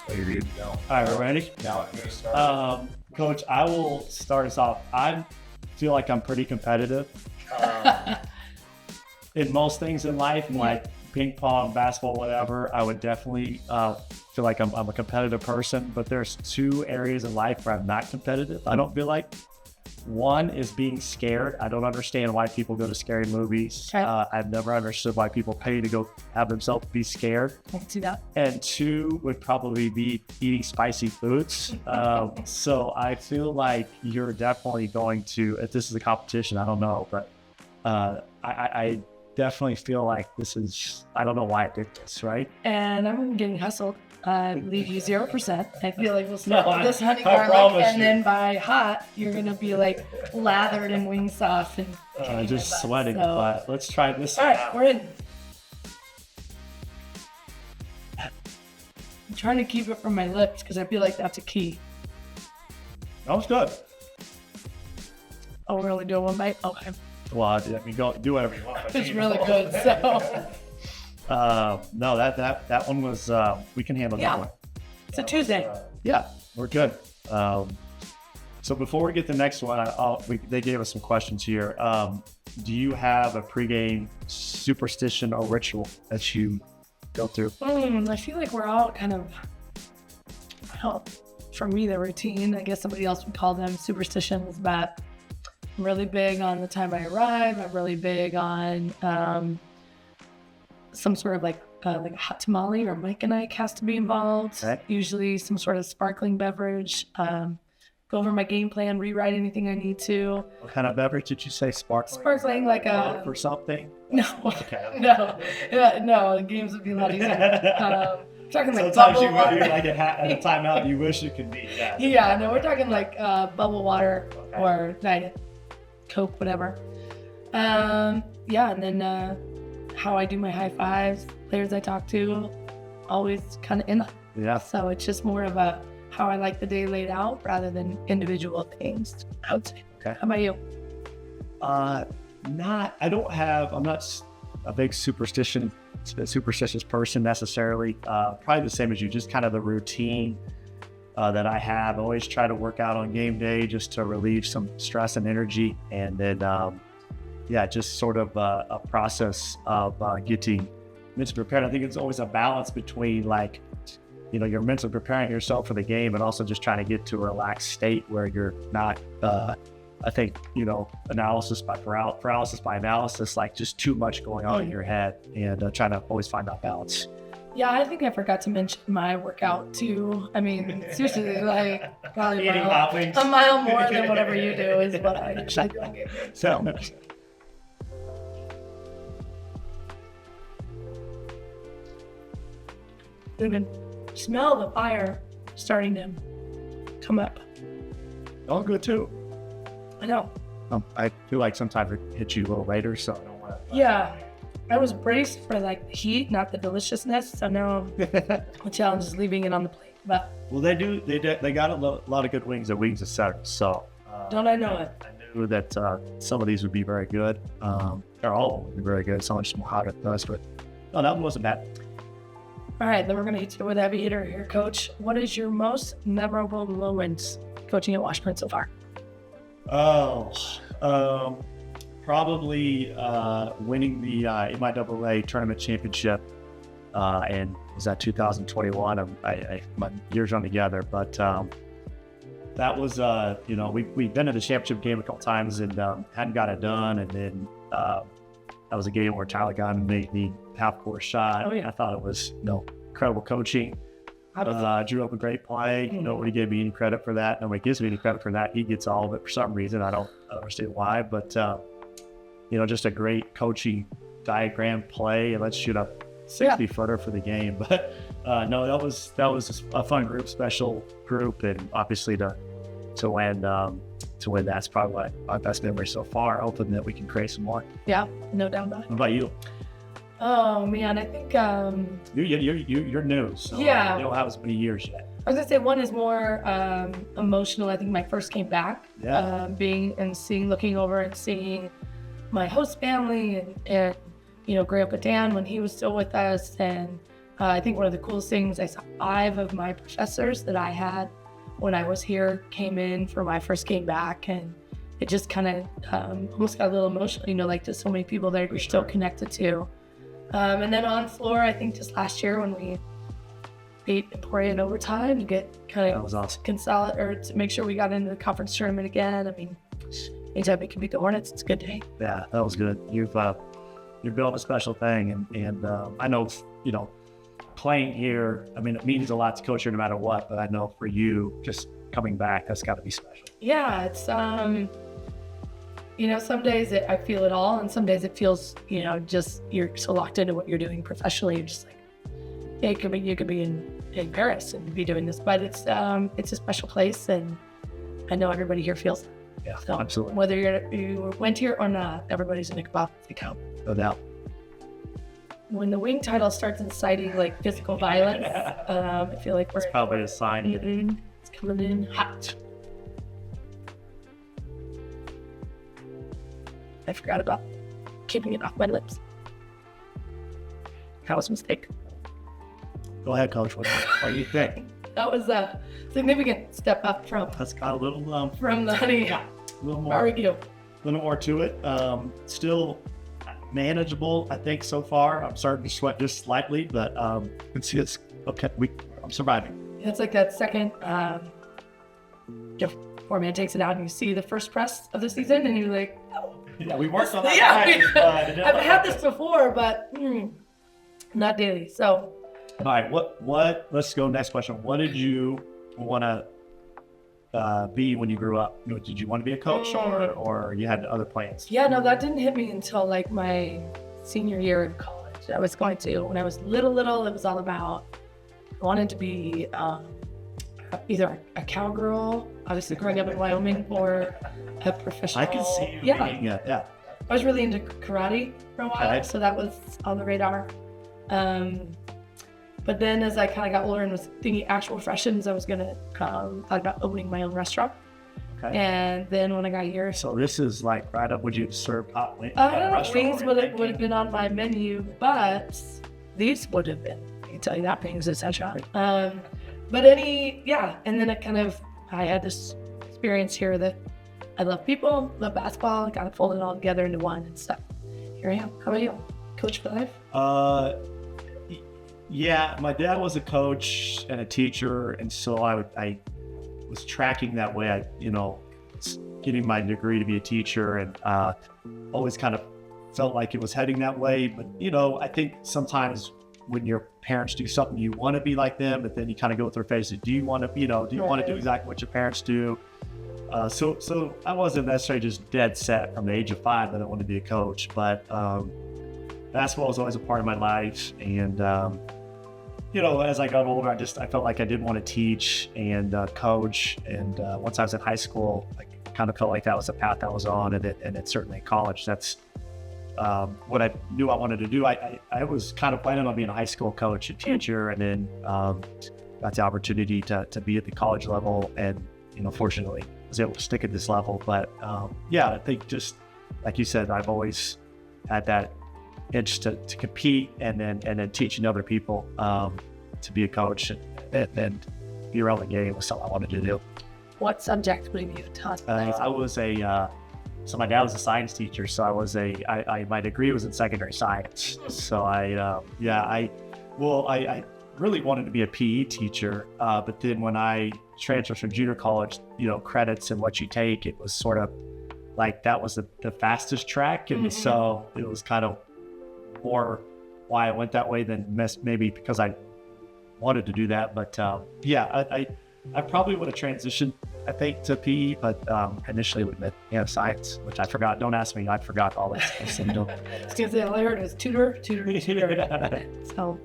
All right, we're ready? Coach, I will start us off. I feel like I'm pretty competitive in most things in life, like ping pong, basketball, whatever. I would definitely feel like I'm a competitive person, but there's two areas in life where I'm not competitive. I don't feel like. One is being scared. I don't understand why people go to scary movies. Okay. I've never understood why people pay to go have themselves be scared. I can see that. And two would probably be eating spicy foods. So I feel like you're definitely going to, if this is a competition, I don't know, but I definitely feel like this is, I don't know why I did this, right? And I'm getting hustled. I leave you 0%. I feel like we'll start with this honey I garlic, and you. then by hot, you're gonna be like lathered in wing sauce and Just sweating. So, But let's try this. all right, we're in. I'm trying to keep it from my lips because I feel like that's a key. That was good. Oh, we're only doing one bite? Okay. Well, I mean, go do whatever you want. It's really good, so. No, that one was, we can handle Yeah. that one. It's a Tuesday. Yeah, we're good. So before we get to the next one, they gave us some questions here. Do you have a pregame superstition or ritual that you go through? I feel like we're all kind of, well, for me, the routine. I guess somebody else would call them superstitions, but I'm really big on the time I arrive. I'm really big on some sort of like a hot tamale or Mike and Ike has to be involved. Okay. Usually some sort of sparkling beverage. Go over my game plan, rewrite anything I need to. What kind of beverage did you say? Sparkling like a... or something? No, Okay. no, the games would be a lot easier. Talking like Sometimes bubble you water. like at a timeout, you wish it could be. Yeah. Yeah, no, we're talking like bubble water or Diet Coke, whatever. And then how I do my high fives, players I talk to, always kind of in that. Yeah. So it's just more of a how I like the day laid out rather than individual things, I would say. Okay. How about you? I'm not a big superstitious person necessarily. Probably the same as you, just kind of the routine that I have. I always try to work out on game day just to relieve some stress and energy. And then, just sort of a process of getting mentally prepared. I think it's always a balance between you're mentally preparing yourself for the game, but also just trying to get to a relaxed state where you're not, I think, paralysis by analysis, like just too much going on in your head, and trying to always find that balance. Yeah, I think I forgot to mention my workout too. I mean, seriously, like probably a mile more than whatever you do is what I usually do on game day. So. You can smell the fire starting to come up. All good too. I know. I feel like sometimes it hits you a little later, so I don't want to. Yeah, I was braced for the heat, not the deliciousness. So now the challenge is leaving it on the plate. But well, they got a lot of good wings at Wings of Seven. So don't I know it? I knew that some of these would be very good. Or all would be very good. Some are just more hotter than us, but no, that one wasn't bad. All right, then we're going to hit you with a heavy hitter here, Coach. What is your most memorable moment coaching at Washburn so far? Probably winning the MIAA Tournament championship, and was that 2021? My years run together, but that was we've been to the championship game a couple times and hadn't got it done, and then that was a game where Tyler Gunn made the half-court shot. Oh, yeah. I thought it was incredible coaching. Drew up a great play. Nobody gave me any credit for that. Nobody gives me any credit for that. He gets all of it for some reason. I don't understand why, but just a great coaching diagram play. And let's shoot a 60-footer for the game. But no, that was a fun group, special group, and obviously to win that's probably my best memory so far. Hoping that we can create some more. Yeah, no doubt about it. What about you? Oh man, I think you're new, so yeah. You don't have as many years yet. I was gonna say one is more emotional. I think my first came back, looking over and seeing my host family and Grandpa Dan when he was still with us, and I think one of the coolest things, I saw 5 of my professors that I had when I was here came in for my first game back, and it just kind of almost got a little emotional, you know, like there's so many people that you're still connected to. And then on floor, I think just last year when we beat Emporia in overtime to get kind of consolidate, or to make sure we got into the conference tournament again. I mean, anytime we can beat the Hornets, it's a good day. Yeah, that was good. You're building a special thing, and I know, you know, playing here, I mean, it means a lot to coach here no matter what, but I know for you, just coming back, that's got to be special. Yeah, it's, you know, some days I feel it all, and some days it feels, you know, just you're so locked into what you're doing professionally. You're just like, yeah, you could be in Paris and be doing this, but it's a special place, and I know everybody here feels it. Yeah, so absolutely. Whether you went here or not, everybody's in Ichabod. No doubt. When the wing title starts inciting like physical violence, I feel like it's probably a sign. It's coming in hot. I forgot about keeping it off my lips. That was a mistake. Go ahead, Coach. What do you think? That was a significant step up from. That's got a little from the honey. Yeah, a little more. Barbecue. A little more to it. Still manageable, I think, so far. I'm starting to sweat just slightly, but it's okay. I'm surviving. It's like that second. Four-man takes it out, and you see the first press of the season, and you're like, oh. Yeah, we worked on that. Yeah, I've had this before, but not daily. So. All right, what? Let's go next question. What did you want to be when you grew up? Did you want to be a coach, or you had other plans? Yeah, no, that didn't hit me until like my senior year in college. I was going to, when I was little, it was all about, I wanted to be either a cowgirl, obviously growing up in Wyoming, or a professional. I can see you being, yeah. I was really into karate for a while, so that was on the radar. But then as I kind of got older and was thinking actual professions, I was going to thought about opening my own restaurant. Okay. And then when I got here. So this is like right up, would you serve hot wings? I don't know, wings would have been on my menu, but these would have been. I can tell you that, wings, etc. And then it kind of, I had this experience here that I love people, love basketball, kind of folded it all together into one and stuff. Here I am. How about you? Coach for life? Yeah, my dad was a coach and a teacher, and so I was tracking that way. I, getting my degree to be a teacher, and always kind of felt like it was heading that way. But I think sometimes when your parents do something, you want to be like them, but then you kind of go through phases. Do you want to, want to do exactly what your parents do? So I wasn't necessarily just dead set from the age of 5 that I wanted to be a coach, but basketball was always a part of my life, and as I got older, I felt like I did want to teach and coach. And once I was in high school, I kind of felt like that was the path I was on, and it certainly in college, that's what I knew I wanted to do. I was kind of planning on being a high school coach and teacher, and then got the opportunity to be at the college level, and fortunately was able to stick at this level. But I think just like you said, I've always had that itch to compete and then teaching other people to be a coach and be around the game was something I wanted to do. What subject would you taught? I was so my dad was a science teacher, so I was my degree was in secondary science. So I really wanted to be a PE teacher, but then when I transferred from junior college, credits and what you take, it was sort of like that was the fastest track, and so it was kind of more why I went that way than maybe because I wanted to do that. But I probably would have transitioned, I think, to PE, but initially it would have been science, which I forgot. Don't ask me, I forgot all that stuff. I was gonna say, all I heard was tutor. So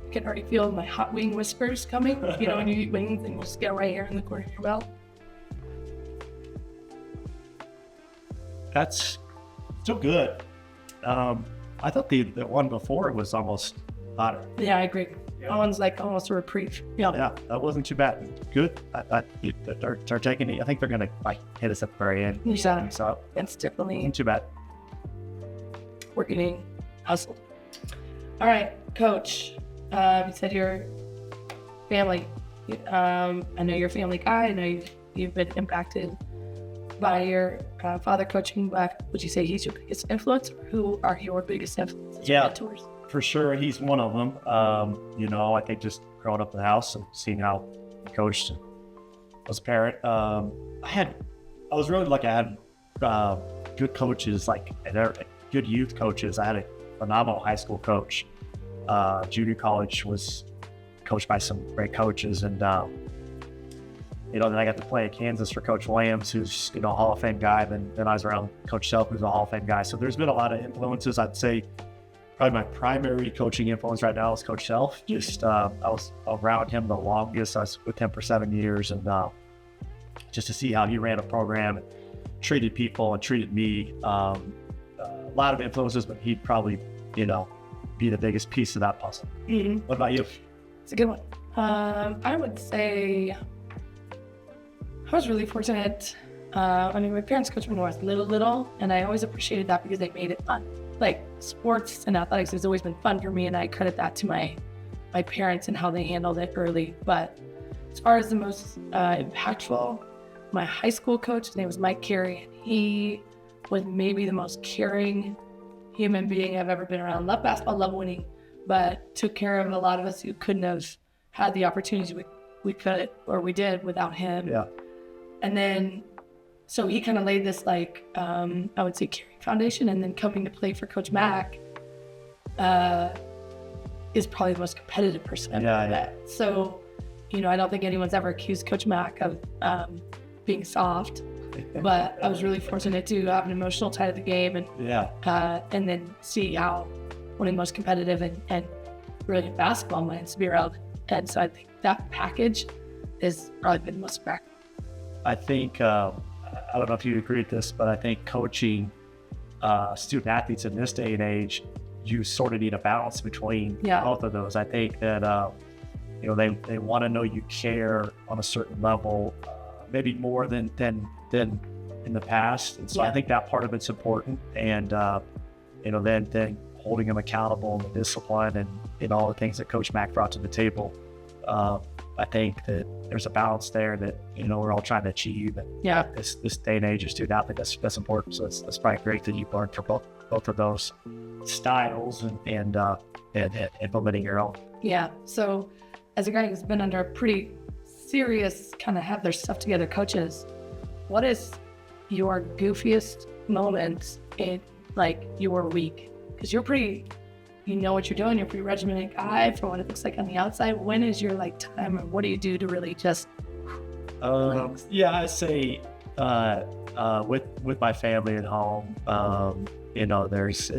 I can already feel my hot wing whispers coming. When you eat wings and you just get right here in the corner of your mouth. That's still good. I thought the one before was almost hotter. Yeah, I agree. That one's like almost a reprieve. Yeah, that wasn't too bad. Good. They're taking it. I think they're gonna hit us at the very end. Yeah. So it's definitely wasn't too bad. we're getting hustled. All right, Coach. You said your family. I know you're a family guy. I know you've been impacted by your father coaching, but would you say he's your biggest influence? Or who are your biggest influences? Yeah, mentors? For sure. He's one of them. I think just growing up in the house and seeing how he coached as a parent. I was really lucky. I had good coaches, good youth coaches. I had a phenomenal high school coach. Junior college was coached by some great coaches, and then I got to play at Kansas for Coach Williams, who's a Hall of Fame guy. Then I was around Coach Self, who's a Hall of Fame guy. So there's been a lot of influences. I'd say probably my primary coaching influence right now is Coach Self. Just I was around him the longest. I was with him for 7 years, and just to see how he ran a program, and treated people, and treated me. A lot of influences, but he'd probably be the biggest piece of that puzzle. Mm-hmm. What about you? It's a good one. I would say I was really fortunate. My parents coached me when I was little, and I always appreciated that because they made it fun. Like sports and athletics has always been fun for me, and I credit that to my parents and how they handled it early. But as far as the most impactful, my high school coach, his name was Mike Carey, and he was maybe the most caring human being I've ever been around. Loved basketball, loved winning, but took care of a lot of us who couldn't have had the opportunities we could or we did without him. Yeah. And then, so he kind of laid this I would say caring foundation, and then coming to play for Coach Mack is probably the most competitive person I've ever met. So, I don't think anyone's ever accused Coach Mack of being soft, but I was really fortunate to have an emotional tie to the game, and then see how one of the most competitive and brilliant basketball minds to be around. And so I think that package has probably been the most impactful. I think, I don't know if you'd agree with this, but I think coaching student athletes in this day and age, you sort of need a balance between both of those. I think that, they want to know you care on a certain level, maybe more than in the past. And so I think that part of it's important. And, then holding them accountable and the discipline and all the things that Coach Mack brought to the table. I think that there's a balance there that, we're all trying to achieve. And this day and age of student athlete, that's important. So it's probably great that you learned from both of those styles and implementing your own. Yeah. So as a guy who's been under a pretty serious kind of have their stuff together coaches, what is your goofiest moment in your week? Because you're pretty, what you're doing, you're a pretty regimented guy from what it looks like on the outside. When is your time, or what do you do to really just I say with my family at home, there's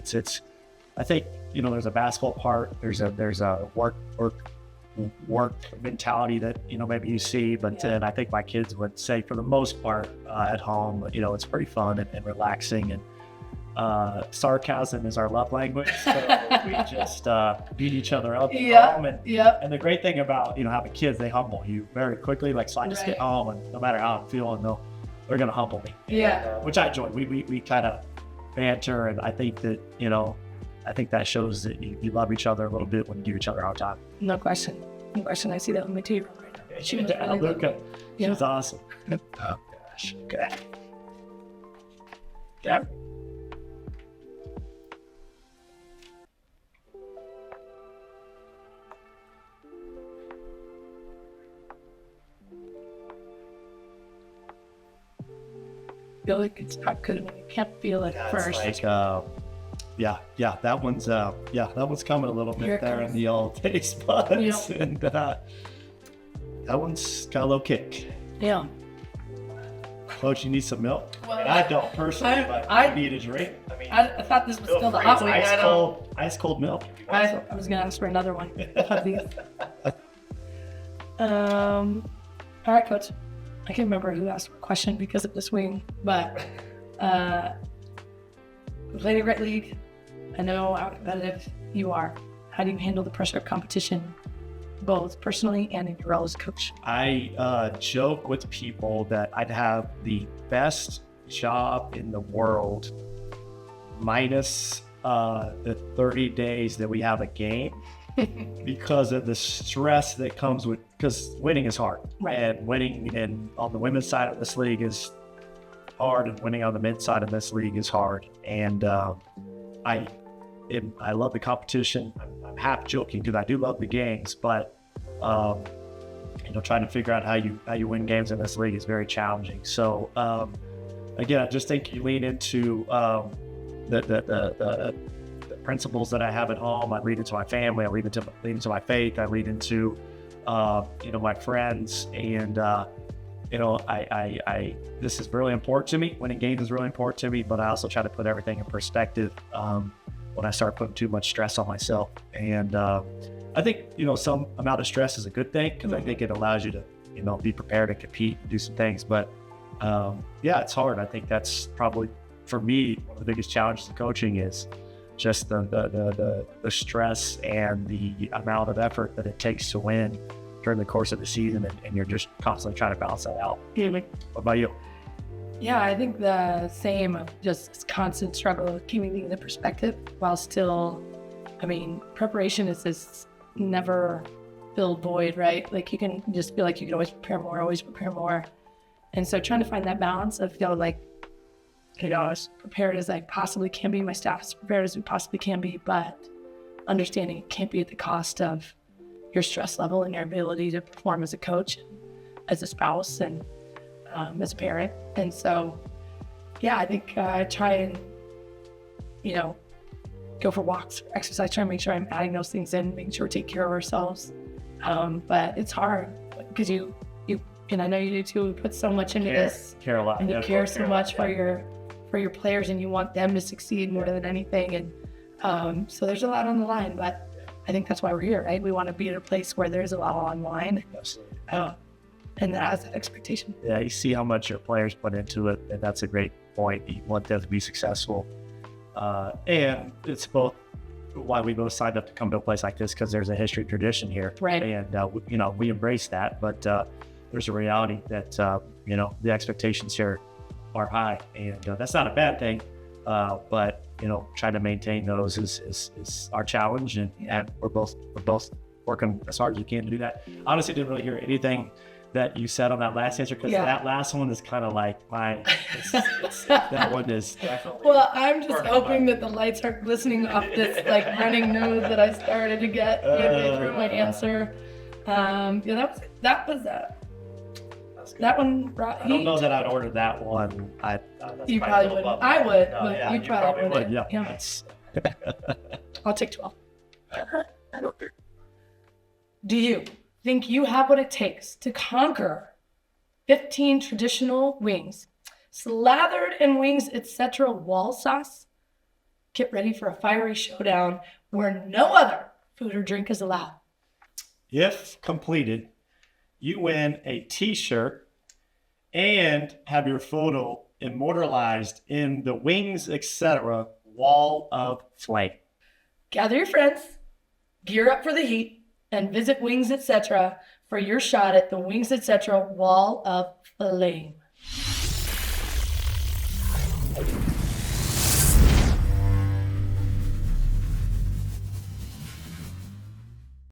I think there's a basketball part, there's a work mentality that maybe you see, but then I think my kids would say for the most part at home, it's pretty fun and relaxing, and sarcasm is our love language, so we just beat each other up at home. And the great thing about having kids, they humble you very quickly. So I just get home, and no matter how I'm feeling, they're gonna humble me. Which I enjoy. We kind of banter, and I think that I think that shows that you love each other a little bit when you give each other a hard time. No question. I see that with my 2-year-old right now. Luca, she's awesome. Oh gosh. Okay. Yeah. Feel like it's not good when you can't feel it first. That one's coming a little bit there in the old taste buds, and that one's got a little kick. Yeah. Coach, you need some milk? Well, I don't personally, but I need a drink. I thought this was still the hot one. Ice cold milk. I was gonna ask for another one. All right, Coach. I can't remember who asked a question because of the swing, but we played a great league. I know how competitive you are. How do you handle the pressure of competition, both personally and in your role as coach? I joke with people that I'd have the best job in the world minus the 30 days that we have a game because of the stress that comes with, because winning is hard. Right. And winning on the women's side of this league is hard, and winning on the men's side of this league is hard. And I love the competition. I'm half joking because I do love the games, but trying to figure out how you win games in this league is very challenging. So again, I just think you lean into the principles that I have at home. I lead into my family. I lead into my faith. I lead into my friends, and this is really important to me. Winning games is really important to me, but I also try to put everything in perspective when I start putting too much stress on myself. And I think some amount of stress is a good thing, because I think it allows you to be prepared to compete and do some things. But it's hard. I think that's probably, for me, one of the biggest challenges of coaching is just the stress and the amount of effort that it takes to win during the course of the season, and you're just constantly trying to balance that out. What about you? Yeah, I think the same, of just constant struggle of keeping things in perspective while still, preparation is this never filled void, right? Like, you can just feel like you can always prepare more. And so trying to find that balance of feeling like, as prepared as I possibly can be, my staff as prepared as we possibly can be, but understanding it can't be at the cost of your stress level and your ability to perform as a coach, as a spouse, and as a parent. And so, I think I try and, go for walks, exercise, try and make sure I'm adding those things in, making sure we take care of ourselves. But it's hard because you, and I know you do too, we put so much into this. Care a lot. And you care so much for your players, and you want them to succeed more than anything. And so there's a lot on the line, but I think that's why we're here, right? We want to be at a place where there's a lot on the line. Absolutely. And that has that expectation. Yeah, you see how much your players put into it, and that's a great point. You want them to be successful. And it's both why we both signed up to come to a place like this, because there's a history tradition here. Right. And, we embrace that, but there's a reality that, the expectations here are high, and that's not a bad thing. But, trying to maintain those is our challenge, and we're both working as hard as we can to do that. Honestly, didn't really hear anything that you said on that last answer, because that last one is kind of like mine. That one is definitely. Well, I'm just hoping that the lights are glistening off this running nose that I started to get through my answer. That was that one. I don't know that I'd order that one. You probably wouldn't. I would, No, but yeah, you probably would. Yeah. I'll take 12. Do you think you have what it takes to conquer 15 traditional wings, slathered in wings, etc. wall sauce? Get ready for a fiery showdown where no other food or drink is allowed. If completed, you win a t-shirt and have your photo immortalized in the Wings, etc. wall of flame. Gather your friends, gear up for the heat, and visit Wings, etc. for your shot at the Wings, etc. wall of flame.